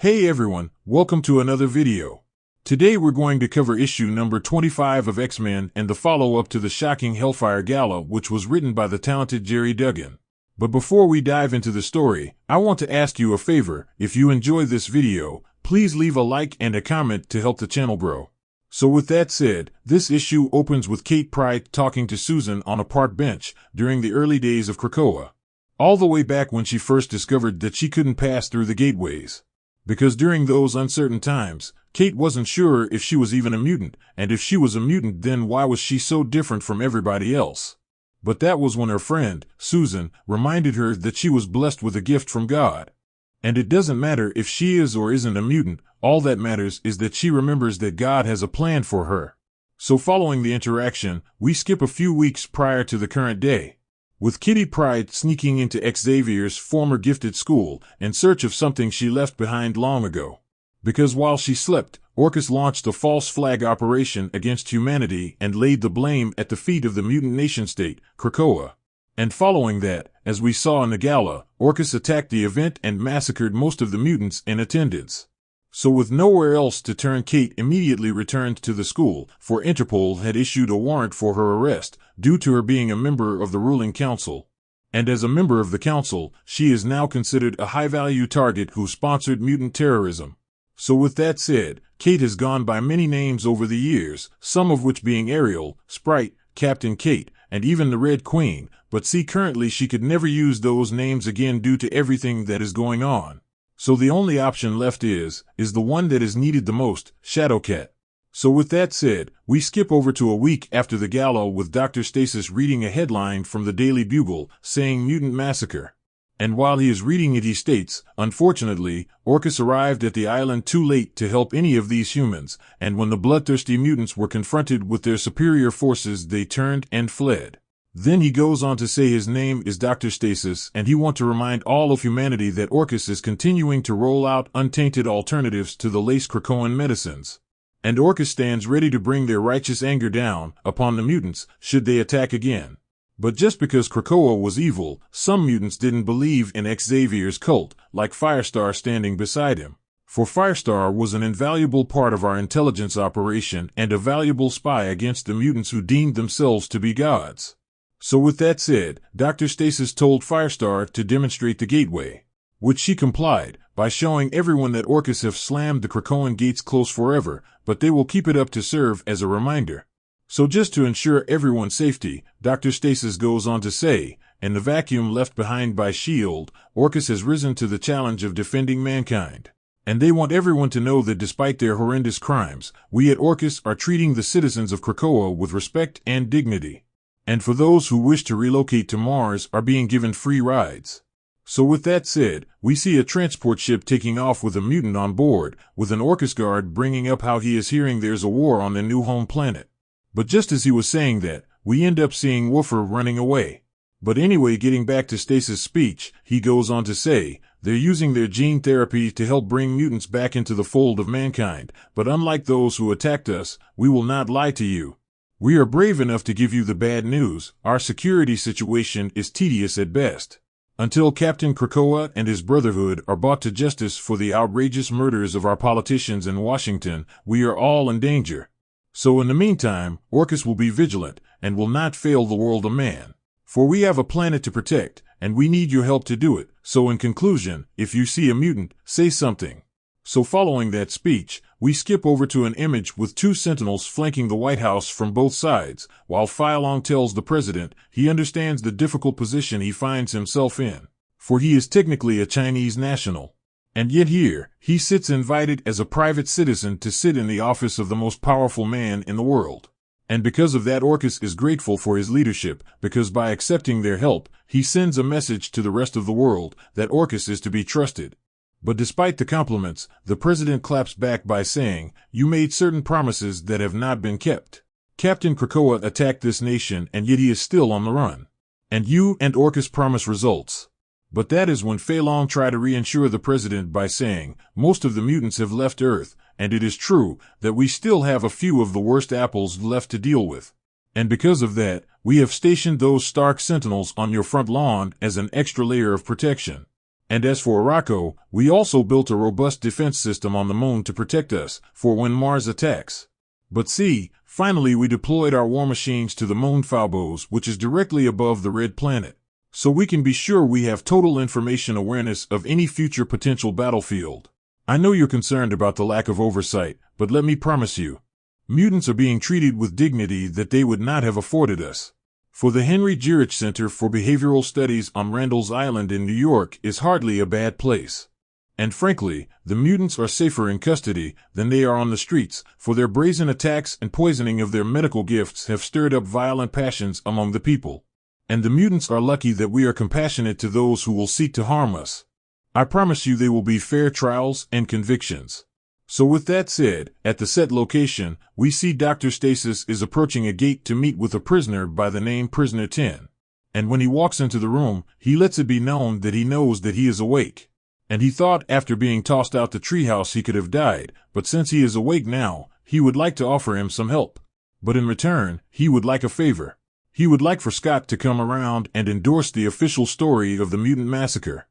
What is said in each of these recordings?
Hey everyone, welcome to another video. Today we're going to cover issue number 25 of X-Men and the follow-up to the shocking Hellfire Gala, which was written by the talented Gerry Duggan. But before we dive into the story, I want to ask you a favor. If you enjoy this video, please leave a like and a comment to help the channel grow. So with that said, this issue opens with Pryde talking to Susan on a park bench during the early days of Krakoa. All the way back when she first discovered that she couldn't pass through the gateways. Because during those uncertain times, Kate wasn't sure if she was even a mutant, and if she was a mutant then why was she so different from everybody else? But that was when her friend, Susan, reminded her that she was blessed with a gift from God. And it doesn't matter if she is or isn't a mutant, all that matters is that she remembers that God has a plan for her. So following the interaction, we skip a few weeks prior to the current day. With Kitty Pryde sneaking into Xavier's former gifted school in search of something she left behind long ago. Because while she slept, Orchis launched a false flag operation against humanity and laid the blame at the feet of the mutant nation-state, Krakoa. And following that, as we saw in the gala, Orchis attacked the event and massacred most of the mutants in attendance. So with nowhere else to turn, Kate immediately returned to the school, for Interpol had issued a warrant for her arrest, due to her being a member of the ruling council. And as a member of the council, she is now considered a high-value target who sponsored mutant terrorism. So with that said, Kate has gone by many names over the years, some of which being Ariel, Sprite, Captain Kate, and even the Red Queen, but see currently she could never use those names again due to everything that is going on. So the only option left is the one that is needed the most, Shadowcat. So with that said, we skip over to a week after the gala with Dr. Stasis reading a headline from the Daily Bugle saying mutant massacre. And while he is reading it he states, unfortunately, Orchis arrived at the island too late to help any of these humans, and when the bloodthirsty mutants were confronted with their superior forces they turned and fled. Then he goes on to say his name is Dr. Stasis and he wants to remind all of humanity that Orchis is continuing to roll out untainted alternatives to the lace Krakoan medicines. And Orchis stands ready to bring their righteous anger down upon the mutants should they attack again. But just because Krakoa was evil, some mutants didn't believe in Xavier's cult, like Firestar standing beside him. For Firestar was an invaluable part of our intelligence operation and a valuable spy against the mutants who deemed themselves to be gods. So with that said, Dr. Stasis told Firestar to demonstrate the gateway, which she complied, by showing everyone that Orchis have slammed the Krakoan gates closed forever, but they will keep it up to serve as a reminder. So just to ensure everyone's safety, Dr. Stasis goes on to say, in the vacuum left behind by S.H.I.E.L.D., Orchis has risen to the challenge of defending mankind. And they want everyone to know that despite their horrendous crimes, we at Orchis are treating the citizens of Krakoa with respect and dignity. And for those who wish to relocate to Mars are being given free rides. So with that said, we see a transport ship taking off with a mutant on board, with an Orchis guard bringing up how he is hearing there's a war on their new home planet. But just as he was saying that, we end up seeing Woofer running away. But anyway, getting back to Stasis' speech, he goes on to say, they're using their gene therapy to help bring mutants back into the fold of mankind, but unlike those who attacked us, we will not lie to you. We are brave enough to give you the bad news. Our security situation is tedious at best. Until Captain Krakoa and his Brotherhood are brought to justice for the outrageous murders of our politicians in Washington, we are all in danger. So in the meantime, Orchis will be vigilant and will not fail the world of man. For we have a planet to protect, and we need your help to do it. So in conclusion, if you see a mutant, say something. So following that speech, we skip over to an image with two sentinels flanking the White House from both sides, while Filong tells the president he understands the difficult position he finds himself in, for he is technically a Chinese national. And yet here, he sits invited as a private citizen to sit in the office of the most powerful man in the world. And because of that Orchis is grateful for his leadership, because by accepting their help, he sends a message to the rest of the world that Orchis is to be trusted. But despite the compliments, the president claps back by saying, you made certain promises that have not been kept. Captain Krakoa attacked this nation and yet he is still on the run. And you and Orchis promise results. But that is when Filong tried to reassure the president by saying, most of the mutants have left Earth, and it is true that we still have a few of the worst apples left to deal with. And because of that, we have stationed those Stark Sentinels on your front lawn as an extra layer of protection. And as for Arakko, we also built a robust defense system on the moon to protect us, for when Mars attacks. But see, finally we deployed our war machines to the moon Phobos, which is directly above the red planet. So we can be sure we have total information awareness of any future potential battlefield. I know you're concerned about the lack of oversight, but let me promise you, mutants are being treated with dignity that they would not have afforded us. For the Henry Gyrich Center for Behavioral Studies on Randall's Island in New York is hardly a bad place. And frankly, the mutants are safer in custody than they are on the streets, for their brazen attacks and poisoning of their medical gifts have stirred up violent passions among the people. And the mutants are lucky that we are compassionate to those who will seek to harm us. I promise you they will be fair trials and convictions. So with that said, at the set location, we see Dr. Stasis is approaching a gate to meet with a prisoner by the name Prisoner 10. And when he walks into the room, he lets it be known that he knows that he is awake. And he thought after being tossed out the treehouse he could have died, but since he is awake now, he would like to offer him some help. But in return, he would like a favor. He would like for Scott to come around and endorse the official story of the mutant massacre.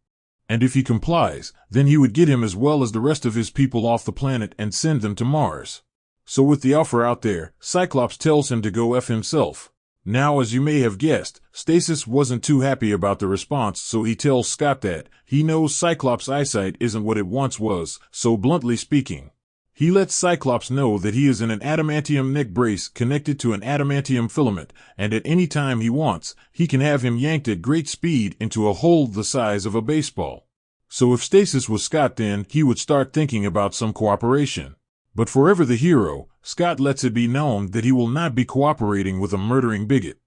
And if he complies, then he would get him as well as the rest of his people off the planet and send them to Mars. So with the offer out there, Cyclops tells him to go F himself. Now as you may have guessed, Stasis wasn't too happy about the response, so he tells Scott that he knows Cyclops' eyesight isn't what it once was, so bluntly speaking, he lets Cyclops know that he is in an adamantium neck brace connected to an adamantium filament, and at any time he wants, he can have him yanked at great speed into a hole the size of a baseball. So if Stasis was Scott, then he would start thinking about some cooperation. But forever the hero, Scott lets it be known that he will not be cooperating with a murdering bigot.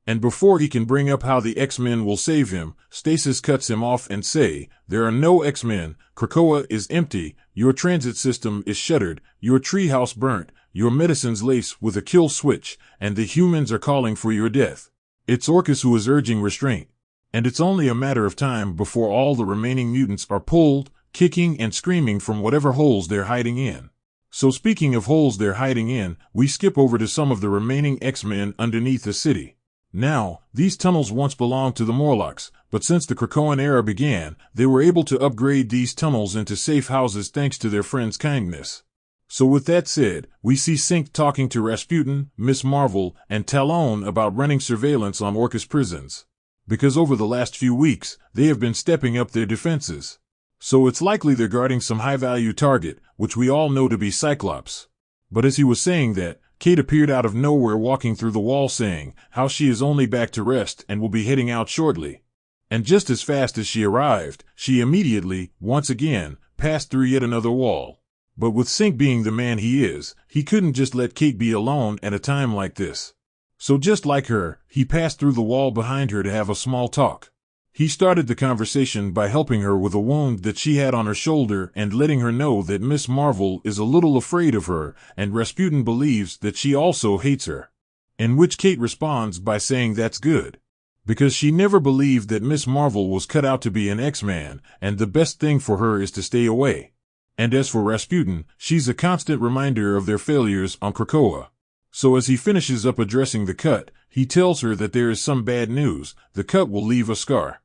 And before he can bring up how the X-Men will save him, Stasis cuts him off and say, there are no X-Men, Krakoa is empty, your transit system is shuttered, your treehouse burnt, your medicines laced with a kill switch, and the humans are calling for your death. It's Orchis who is urging restraint. And it's only a matter of time before all the remaining mutants are pulled, kicking and screaming from whatever holes they're hiding in. So speaking of holes they're hiding in, we skip over to some of the remaining X-Men underneath the city. Now, these tunnels once belonged to the Morlocks, but since the Krakoan era began, they were able to upgrade these tunnels into safe houses thanks to their friend's kindness. So with that said, we see Synch talking to Rasputin, Miss Marvel, and Talon about running surveillance on Orchis prisons. Because over the last few weeks, they have been stepping up their defenses. So it's likely they're guarding some high-value target, which we all know to be Cyclops. But as he was saying that, Kate appeared out of nowhere walking through the wall saying how she is only back to rest and will be heading out shortly. And just as fast as she arrived, she immediately, once again, passed through yet another wall. But with Synch being the man he is, he couldn't just let Kate be alone at a time like this. So just like her, he passed through the wall behind her to have a small talk. He started the conversation by helping her with a wound that she had on her shoulder and letting her know that Miss Marvel is a little afraid of her, and Rasputin believes that she also hates her. In which Kate responds by saying that's good. Because she never believed that Miss Marvel was cut out to be an X-Man, and the best thing for her is to stay away. And as for Rasputin, she's a constant reminder of their failures on Krakoa. So as he finishes up addressing the cut, he tells her that there is some bad news, the cut will leave a scar.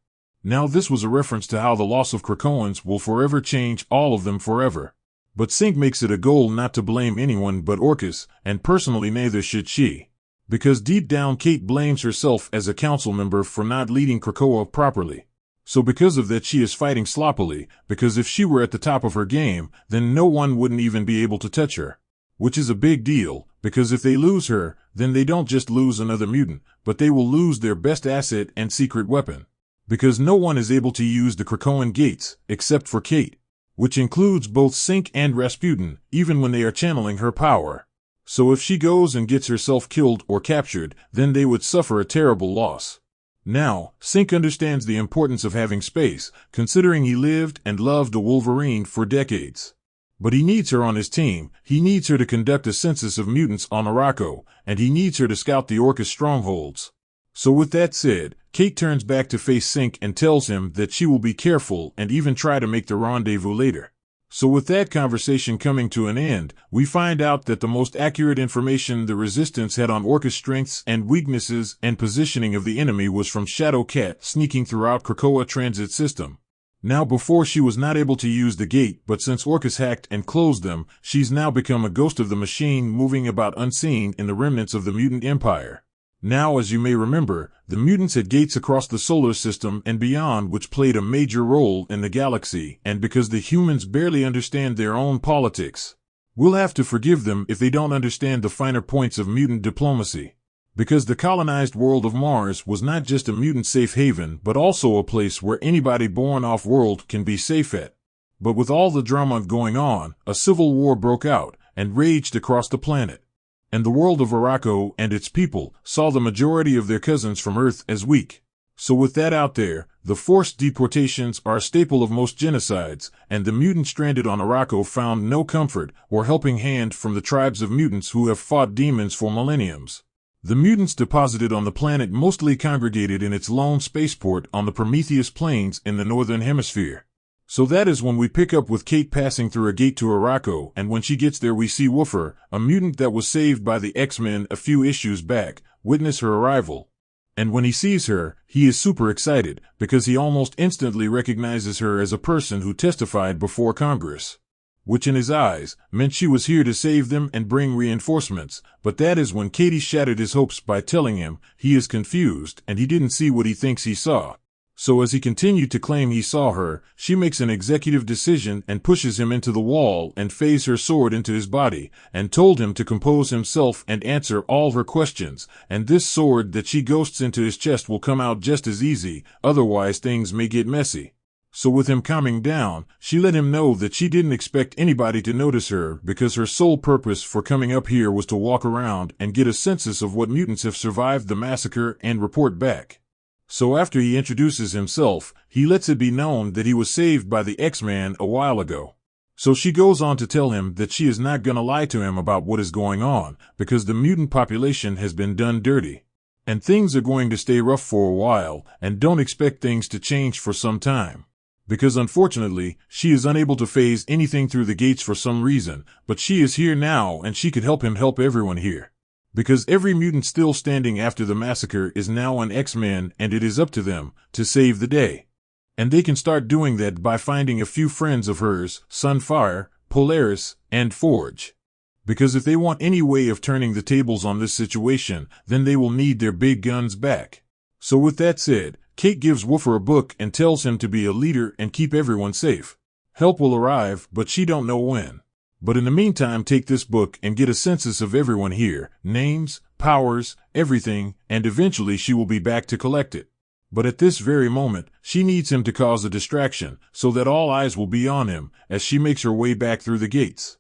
Now this was a reference to how the loss of Krakoans will forever change all of them forever. But Synch makes it a goal not to blame anyone but Orchis, and personally neither should she. Because deep down Kate blames herself as a council member for not leading Krakoa properly. So because of that she is fighting sloppily, because if she were at the top of her game, then no one wouldn't even be able to touch her. Which is a big deal, because if they lose her, then they don't just lose another mutant, but they will lose their best asset and secret weapon. Because no one is able to use the Krakoan gates, except for Kate. Which includes both Synch and Rasputin, even when they are channeling her power. So if she goes and gets herself killed or captured, then they would suffer a terrible loss. Now, Synch understands the importance of having space, considering he lived and loved a Wolverine for decades. But he needs her on his team, he needs her to conduct a census of mutants on Arakko, and he needs her to scout the Orchis strongholds. So with that said, Kate turns back to face Synch and tells him that she will be careful and even try to make the rendezvous later. So with that conversation coming to an end, we find out that the most accurate information the Resistance had on Orchis' strengths and weaknesses and positioning of the enemy was from Shadowkat sneaking throughout Krakoa transit system. Now before she was not able to use the gate, but since Orchis hacked and closed them, she's now become a ghost of the machine moving about unseen in the remnants of the mutant empire. Now, as you may remember, the mutants had gates across the solar system and beyond which played a major role in the galaxy, and because the humans barely understand their own politics, we'll have to forgive them if they don't understand the finer points of mutant diplomacy. Because the colonized world of Mars was not just a mutant safe haven, but also a place where anybody born off-world can be safe at. But with all the drama going on, a civil war broke out and raged across the planet. And the world of Arakko and its people saw the majority of their cousins from Earth as weak. So with that out there, the forced deportations are a staple of most genocides, and the mutants stranded on Arakko found no comfort or helping hand from the tribes of mutants who have fought demons for millenniums. The mutants deposited on the planet mostly congregated in its lone spaceport on the Prometheus Plains in the northern hemisphere. So that is when we pick up with Kate passing through a gate to Arakko, and when she gets there we see Woofer, a mutant that was saved by the X-Men a few issues back, witness her arrival. And when he sees her, he is super excited, because he almost instantly recognizes her as a person who testified before Congress. Which in his eyes meant she was here to save them and bring reinforcements, but that is when Katie shattered his hopes by telling him he is confused and he didn't see what he thinks he saw. So as he continued to claim he saw her, she makes an executive decision and pushes him into the wall and phased her sword into his body, and told him to compose himself and answer all her questions, and this sword that she ghosts into his chest will come out just as easy, otherwise things may get messy. So with him calming down, she let him know that she didn't expect anybody to notice her because her sole purpose for coming up here was to walk around and get a census of what mutants have survived the massacre and report back. So after he introduces himself, he lets it be known that he was saved by the X-Man a while ago. So she goes on to tell him that she is not gonna lie to him about what is going on, because the mutant population has been done dirty. And things are going to stay rough for a while, and don't expect things to change for some time. Because unfortunately, she is unable to phase anything through the gates for some reason, but she is here now and she could help him help everyone here. Because every mutant still standing after the massacre is now an X-Men, and it is up to them to save the day. And they can start doing that by finding a few friends of hers, Sunfire, Polaris, and Forge. Because if they want any way of turning the tables on this situation, then they will need their big guns back. So with that said, Kate gives Woofer a book and tells him to be a leader and keep everyone safe. Help will arrive, but she don't know when. But in the meantime, take this book and get a census of everyone here, names, powers, everything, and eventually she will be back to collect it. But at this very moment, she needs him to cause a distraction, so that all eyes will be on him as she makes her way back through the gates.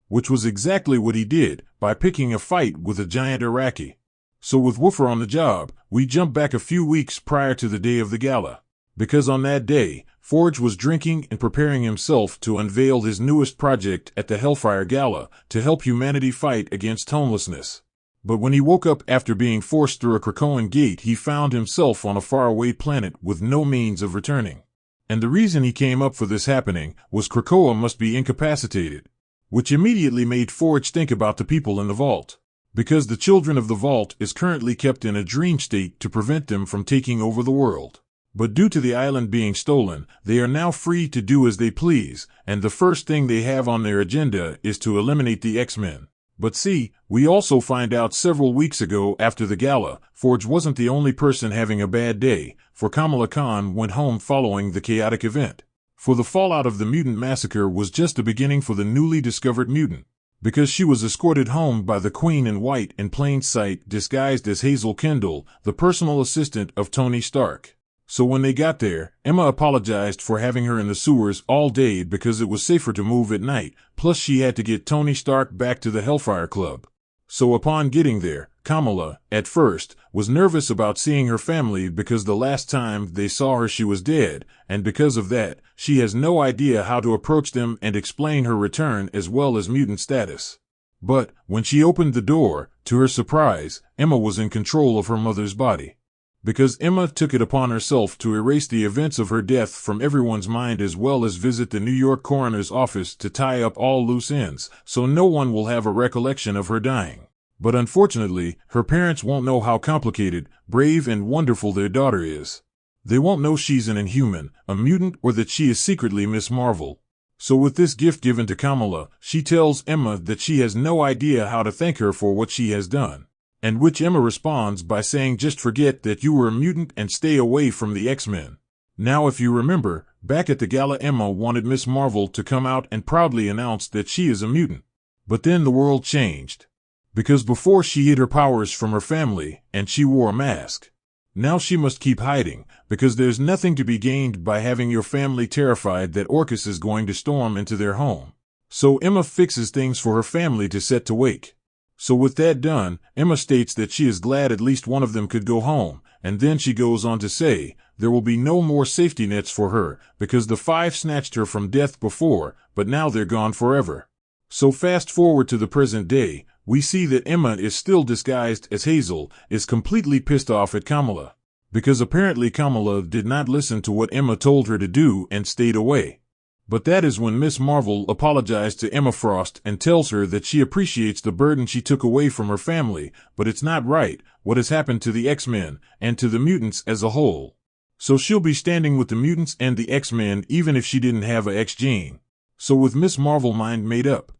Which was exactly what he did, by picking a fight with a giant Iraqi. So with Woofer on the job, we jump back a few weeks prior to the day of the gala. Because on that day, Forge was drinking and preparing himself to unveil his newest project at the Hellfire Gala to help humanity fight against homelessness. But when he woke up after being forced through a Krakoan gate, he found himself on a faraway planet with no means of returning. And the reason he came up for this happening was Krakoa must be incapacitated, which immediately made Forge think about the people in the vault. Because the children of the vault is currently kept in a dream state to prevent them from taking over the world. But due to the island being stolen, they are now free to do as they please, and the first thing they have on their agenda is to eliminate the X-Men. But see, we also find out several weeks ago after the gala, Forge wasn't the only person having a bad day, for Kamala Khan went home following the chaotic event. For the fallout of the mutant massacre was just the beginning for the newly discovered mutant. Because she was escorted home by the Queen in white in plain sight, disguised as Hazel Kendall, the personal assistant of Tony Stark. So when they got there, Emma apologized for having her in the sewers all day because it was safer to move at night, plus she had to get Tony Stark back to the Hellfire Club. So upon getting there, Kamala, at first, was nervous about seeing her family because the last time they saw her she was dead, and because of that, she has no idea how to approach them and explain her return as well as mutant status. But, when she opened the door, to her surprise, Emma was in control of her mother's body. Because Emma took it upon herself to erase the events of her death from everyone's mind as well as visit the New York coroner's office to tie up all loose ends, so no one will have a recollection of her dying. But unfortunately, her parents won't know how complicated, brave and wonderful their daughter is. They won't know she's an inhuman, a mutant, or that she is secretly Miss Marvel. So with this gift given to Kamala, she tells Emma that she has no idea how to thank her for what she has done. And which Emma responds by saying, just forget that you were a mutant and stay away from the X-Men. Now if you remember, back at the gala Emma wanted Miss Marvel to come out and proudly announce that she is a mutant. But then the world changed. Because before she hid her powers from her family, and she wore a mask. Now she must keep hiding, because there's nothing to be gained by having your family terrified that Orchis is going to storm into their home. So Emma fixes things for her family to set to wake. So with that done, Emma states that she is glad at least one of them could go home, and then she goes on to say, there will be no more safety nets for her, because the 5 snatched her from death before, but now they're gone forever. So fast forward to the present day, we see that Emma is still disguised as Hazel, is completely pissed off at Kamala. Because apparently Kamala did not listen to what Emma told her to do and stayed away. But that is when Miss Marvel apologized to Emma Frost and tells her that she appreciates the burden she took away from her family, but it's not right what has happened to the X-Men and to the mutants as a whole. So she'll be standing with the mutants and the X-Men even if she didn't have a X gene. So with Miss Marvel mind made up,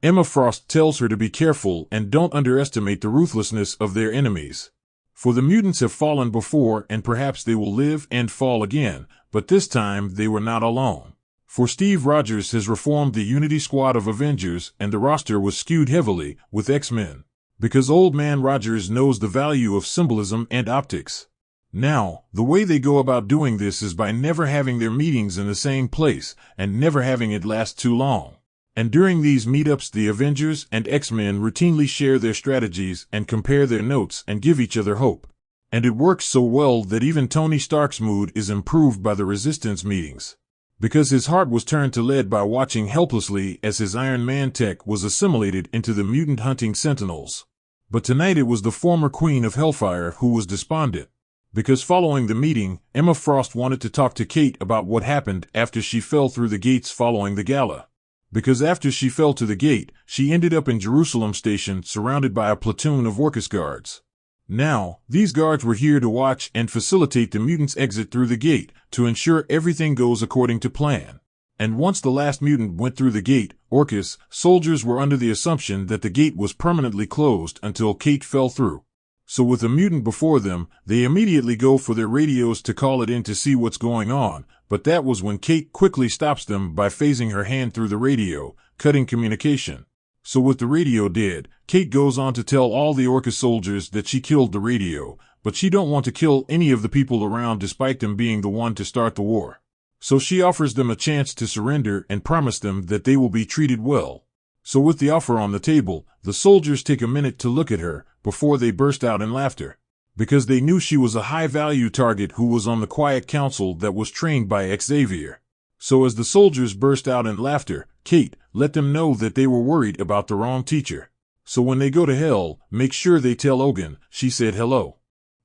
Emma Frost tells her to be careful and don't underestimate the ruthlessness of their enemies. For the mutants have fallen before and perhaps they will live and fall again, but this time they were not alone. For Steve Rogers has reformed the Unity Squad of Avengers and the roster was skewed heavily with X-Men. Because Old Man Rogers knows the value of symbolism and optics. Now, the way they go about doing this is by never having their meetings in the same place and never having it last too long. And during these meetups the Avengers and X-Men routinely share their strategies and compare their notes and give each other hope. And it works so well that even Tony Stark's mood is improved by the Resistance meetings. Because his heart was turned to lead by watching helplessly as his Iron Man tech was assimilated into the mutant hunting Sentinels. But tonight it was the former Queen of Hellfire who was despondent. Because following the meeting, Emma Frost wanted to talk to Kate about what happened after she fell through the gates following the gala. Because after she fell to the gate, she ended up in Jerusalem Station surrounded by a platoon of Orchis guards. Now, these guards were here to watch and facilitate the mutants' exit through the gate to ensure everything goes according to plan. And once the last mutant went through the gate, Orchis soldiers were under the assumption that the gate was permanently closed until Kate fell through. So with a mutant before them, they immediately go for their radios to call it in to see what's going on, but that was when Kate quickly stops them by phasing her hand through the radio, cutting communication. So with the radio dead, Kate goes on to tell all the Orchis soldiers that she killed the radio, but she don't want to kill any of the people around despite them being the one to start the war. So she offers them a chance to surrender and promise them that they will be treated well. So with the offer on the table, the soldiers take a minute to look at her before they burst out in laughter. Because they knew she was a high-value target who was on the Quiet Council that was trained by Xavier. So as the soldiers burst out in laughter, Kate let them know that they were worried about the wrong teacher. So when they go to hell, make sure they tell Ogun she said hello.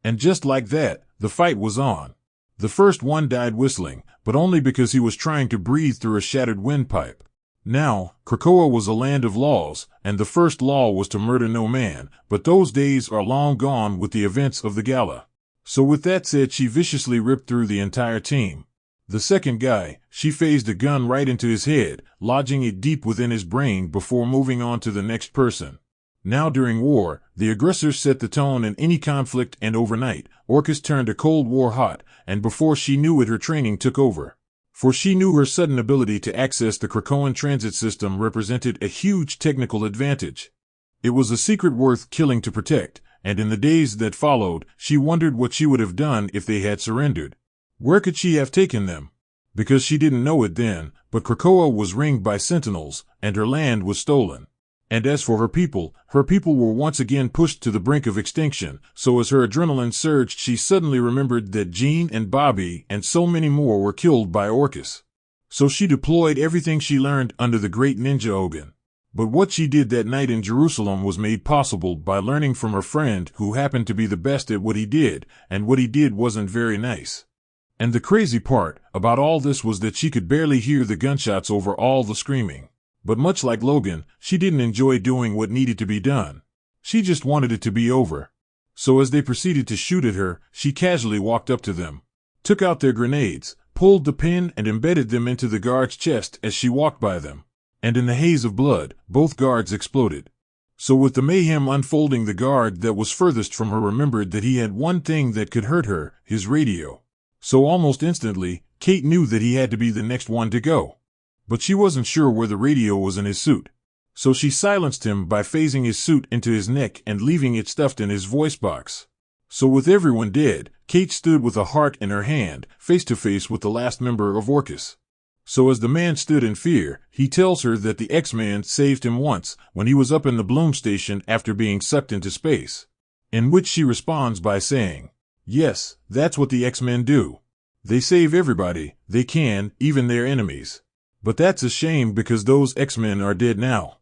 And just like that, the fight was on. The first one died whistling, but only because he was trying to breathe through a shattered windpipe. Now, Krakoa was a land of laws, and the first law was to murder no man, but those days are long gone with the events of the gala. So with that said, she viciously ripped through the entire team. The second guy, she phased a gun right into his head, lodging it deep within his brain before moving on to the next person. Now during war, the aggressors set the tone in any conflict, and overnight, Orchis turned a Cold War hot, and before she knew it her training took over. For she knew her sudden ability to access the Krakoan transit system represented a huge technical advantage. It was a secret worth killing to protect, and in the days that followed, she wondered what she would have done if they had surrendered. Where could she have taken them? Because she didn't know it then, but Krakoa was ringed by sentinels, and her land was stolen. And as for her people were once again pushed to the brink of extinction, so as her adrenaline surged she suddenly remembered that Jean and Bobby and so many more were killed by Orchis. So she deployed everything she learned under the great ninja Ogun. But what she did that night in Jerusalem was made possible by learning from her friend who happened to be the best at what he did, and what he did wasn't very nice. And the crazy part about all this was that she could barely hear the gunshots over all the screaming. But much like Logan, she didn't enjoy doing what needed to be done. She just wanted it to be over. So as they proceeded to shoot at her, she casually walked up to them. took out their grenades, pulled the pin and embedded them into the guard's chest as she walked by them. And in the haze of blood, both guards exploded. So with the mayhem unfolding, the guard that was furthest from her remembered that he had one thing that could hurt her, his radio. So almost instantly, Kate knew that he had to be the next one to go. But she wasn't sure where the radio was in his suit. So she silenced him by phasing his suit into his neck and leaving it stuffed in his voice box. So with everyone dead, Kate stood with a heart in her hand, face to face with the last member of Orchis. So as the man stood in fear, he tells her that the X-Man saved him once when he was up in the Bloom station after being sucked into space. In which she responds by saying, "Yes, that's what the X-Men do. They save everybody they can, even their enemies. But that's a shame because those X-Men are dead now."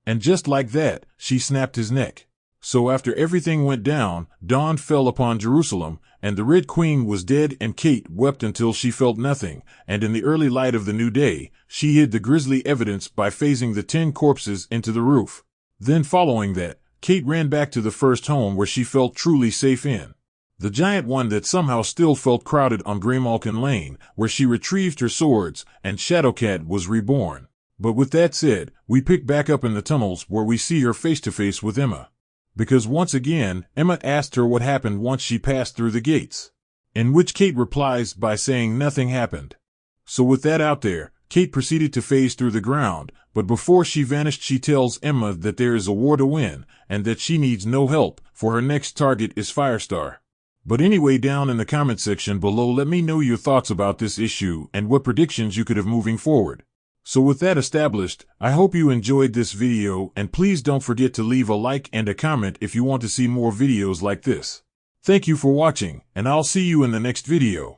And just like that, she snapped his neck. So after everything went down, dawn fell upon Jerusalem, and the Red Queen was dead, and Kate wept until she felt nothing, and in the early light of the new day, she hid the grisly evidence by phasing the 10 corpses into the roof. Then following that, Kate ran back to the first home where she felt truly safe in. The giant one that somehow still felt crowded on Graymalkin Lane, where she retrieved her swords, and Shadowcat was reborn. But with that said, we pick back up in the tunnels where we see her face to face with Emma. Because once again, Emma asked her what happened once she passed through the gates. In which Kate replies by saying nothing happened. So with that out there, Kate proceeded to phase through the ground, but before she vanished she tells Emma that there is a war to win, and that she needs no help, for her next target is Firestar. But anyway, down in the comment section below let me know your thoughts about this issue and what predictions you could have moving forward. So with that established, I hope you enjoyed this video, and please don't forget to leave a like and a comment if you want to see more videos like this. Thank you for watching, and I'll see you in the next video.